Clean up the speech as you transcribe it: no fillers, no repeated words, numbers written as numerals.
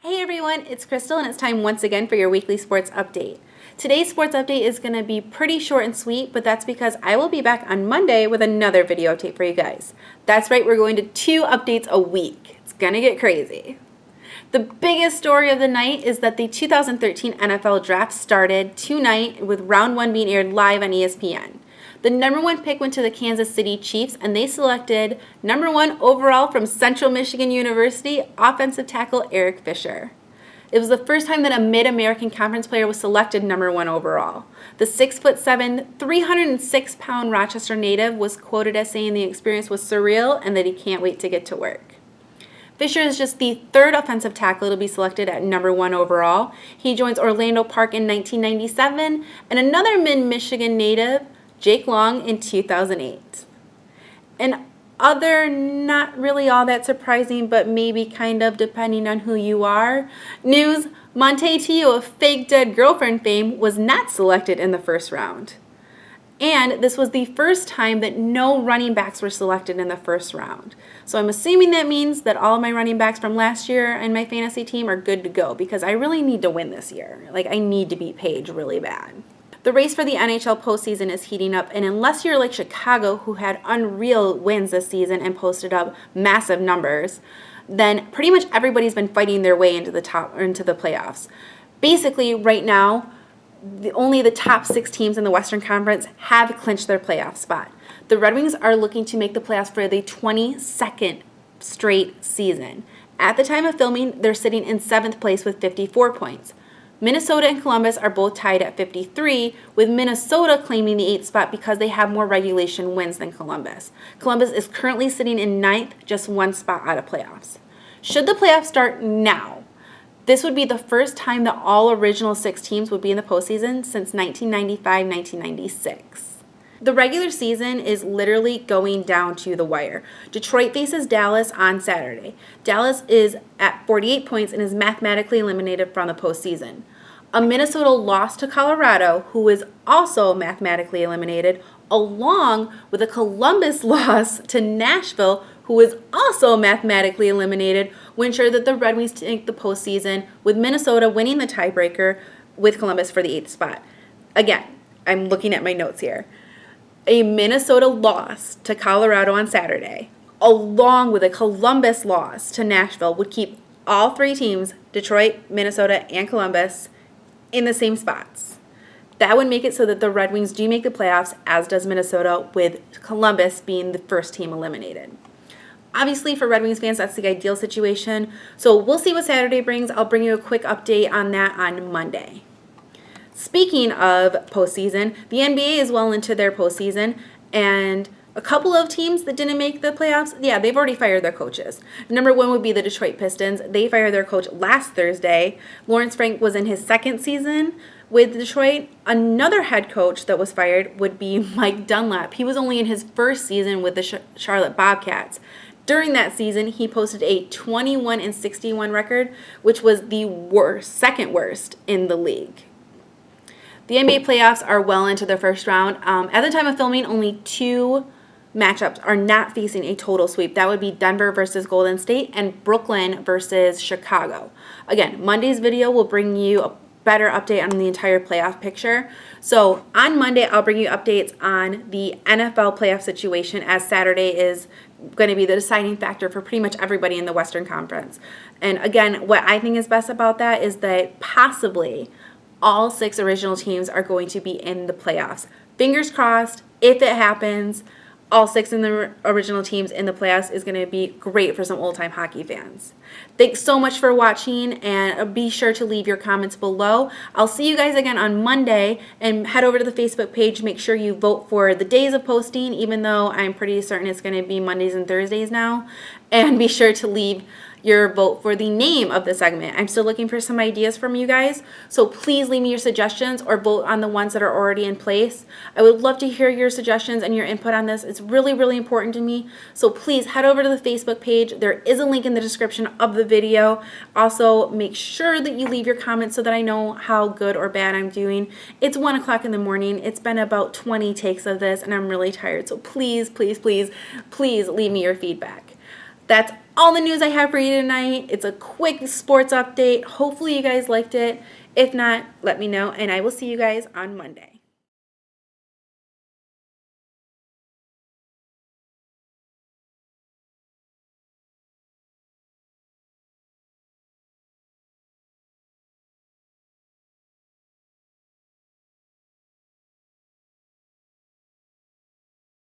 Hey everyone, it's Crystal and it's time once again for your weekly sports update. Today's sports update is going to be pretty short and sweet, but that's because I will be back on Monday with another video update for you guys. That's right, we're going to 2 updates a week. It's going to get crazy. The biggest story of the night is that the 2013 NFL Draft started tonight with round 1 being aired live on ESPN. The number 1 pick went to the Kansas City Chiefs, and they selected number 1 overall from Central Michigan University, offensive tackle Eric Fisher. It was the first time that a Mid-American Conference player was selected number 1 overall. The 6'7", 306-pound Rochester native was quoted as saying the experience was surreal and that he can't wait to get to work. Fisher is just the 3rd offensive tackle to be selected at number 1 overall. He joins Orlando Park in 1997 and another Mid-Michigan native, Jake Long, in 2008. And other, not really all that surprising, but maybe kind of depending on who you are, news: Monte Teo of fake dead girlfriend fame was not selected in the first round. And this was the first time that no running backs were selected in the first round. So I'm assuming that means that all of my running backs from last year and my fantasy team are good to go because I really need to win this year. Like, I need to beat Paige really bad. The race for the NHL postseason is heating up, and unless you're like Chicago, who had unreal wins this season and posted up massive numbers, then pretty much everybody's been fighting their way into the playoffs. Basically, right now, only the top 6 teams in the Western Conference have clinched their playoff spot. The Red Wings are looking to make the playoffs for the 22nd straight season. At the time of filming, they're sitting in 7th place with 54 points. Minnesota and Columbus are both tied at 53, with Minnesota claiming the 8th spot because they have more regulation wins than Columbus. Columbus is currently sitting in 9th, just 1 spot out of playoffs. Should the playoffs start now, this would be the first time that all original 6 teams would be in the postseason since 1995-1996. The regular season is literally going down to the wire. Detroit faces Dallas on Saturday. Dallas is at 48 points and is mathematically eliminated from the postseason. A Minnesota loss to Colorado, who is also mathematically eliminated, along with a Columbus loss to Nashville, who is also mathematically eliminated, will ensure that the Red Wings take the postseason, with Minnesota winning the tiebreaker with Columbus for the 8th spot. Again, I'm looking at my notes here. A Minnesota loss to Colorado on Saturday, along with a Columbus loss to Nashville, would keep all 3 teams, Detroit, Minnesota, and Columbus, in the same spots. That would make it so that the Red Wings do make the playoffs, as does Minnesota, with Columbus being the first team eliminated. Obviously, for Red Wings fans, that's the ideal situation. So we'll see what Saturday brings. I'll bring you a quick update on that on Monday. Speaking of postseason, the NBA is well into their postseason, and a couple of teams that didn't make the playoffs, yeah, they've already fired their coaches. Number 1 would be the Detroit Pistons. They fired their coach last Thursday. Lawrence Frank was in his 2nd season with Detroit. Another head coach that was fired would be Mike Dunlap. He was only in his 1st season with the Charlotte Bobcats. During that season, he posted a 21-61 record, which was the worst, 2nd worst in the league. The NBA playoffs are well into their first round. At the time of filming, only 2 matchups are not facing a total sweep. That would be Denver versus Golden State and Brooklyn versus Chicago. Again, Monday's video will bring you a better update on the entire playoff picture. So on Monday, I'll bring you updates on the NFL playoff situation, as Saturday is going to be the deciding factor for pretty much everybody in the Western Conference. And again, what I think is best about that is that possibly all 6 original teams are going to be in the playoffs. Fingers crossed, if it happens, all 6 in the original teams in the playoffs is going to be great for some old-time hockey fans. Thanks so much for watching, and be sure to leave your comments below. I'll see you guys again on Monday, and head over to the Facebook page. Make sure you vote for the days of posting, even though I'm pretty certain it's going to be Mondays and Thursdays now. And be sure to leave your vote for the name of the segment. I'm still looking for some ideas from you guys, so please leave me your suggestions or vote on the ones that are already in place. I would love to hear your suggestions and your input on this. It's really, really important to me, so please head over to the Facebook page. There is a link in the description of the video. Also, make sure that you leave your comments so that I know how good or bad I'm doing. It's 1 o'clock in the morning. It's been about 20 takes of this, and I'm really tired, so please, please, please, please leave me your feedback. That's all the news I have for you tonight. It's a quick sports update. Hopefully you guys liked it. If not, let me know, and I will see you guys on Monday.